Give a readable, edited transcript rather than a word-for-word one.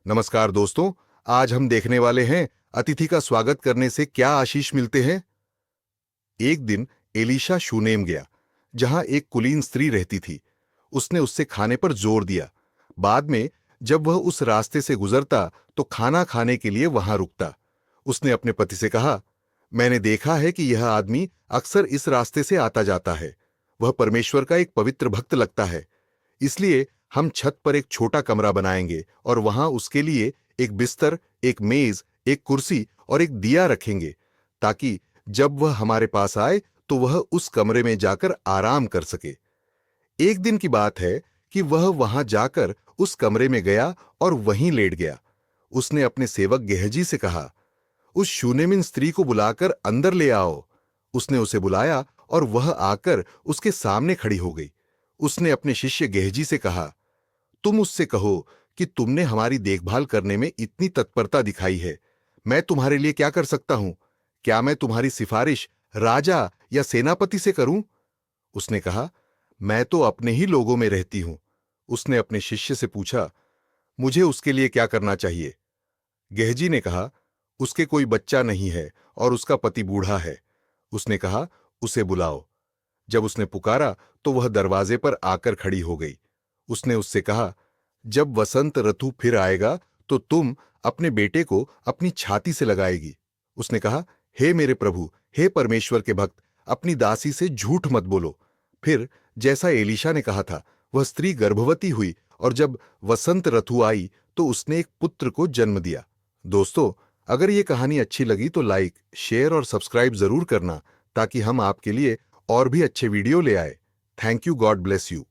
नमस्कार दोस्तों। आज हम देखने वाले हैं अतिथि का स्वागत करने से क्या आशीष मिलते हैं। एक दिन एलीशा शूनेम गया, जहां एक कुलीन स्त्री रहती थी। उसने उससे खाने पर जोर दिया। बाद में जब वह उस रास्ते से गुजरता तो खाना खाने के लिए वहां रुकता। उसने अपने पति से कहा, मैंने देखा है कि यह आदमी अक्सर इस रास्ते से आता जाता है। वह परमेश्वर का एक पवित्र भक्त लगता है। इसलिए हम छत पर एक छोटा कमरा बनाएंगे और वहां उसके लिए एक बिस्तर, एक मेज, एक कुर्सी और एक दिया रखेंगे, ताकि जब वह हमारे पास आए तो वह उस कमरे में जाकर आराम कर सके। एक दिन की बात है कि वह वहां जाकर उस कमरे में गया और वहीं लेट गया। उसने अपने सेवक गेहजी से कहा, उस शूनेमिन स्त्री को बुलाकर अंदर ले आओ। उसने उसे बुलाया और वह आकर उसके सामने खड़ी हो गई। उसने अपने शिष्य गेहजी से कहा, तुम उससे कहो कि तुमने हमारी देखभाल करने में इतनी तत्परता दिखाई है। मैं तुम्हारे लिए क्या कर सकता हूं? क्या मैं तुम्हारी सिफारिश राजा या सेनापति से करूं? उसने कहा, मैं तो अपने ही लोगों में रहती हूं। उसने अपने शिष्य से पूछा, मुझे उसके लिए क्या करना चाहिए? गेहजी ने कहा, उसके कोई बच्चा नहीं है और उसका पति बूढ़ा है। उसने कहा, उसे बुलाओ। जब उसने पुकारा तो वह दरवाजे पर आकर खड़ी हो गई। उसने उससे कहा, जब वसंत ऋतु फिर आएगा तो तुम अपने बेटे को अपनी छाती से लगाएगी। उसने कहा, हे मेरे प्रभु, हे परमेश्वर के भक्त, अपनी दासी से झूठ मत बोलो। फिर जैसा एलीशा ने कहा था, वह स्त्री गर्भवती हुई और जब वसंत ऋतु आई तो उसने एक पुत्र को जन्म दिया। दोस्तों, अगर ये कहानी अच्छी लगी तो लाइक, शेयर और सब्सक्राइब जरूर करना, ताकि हम आपके लिए और भी अच्छे वीडियो ले आए। Thank you. God bless you.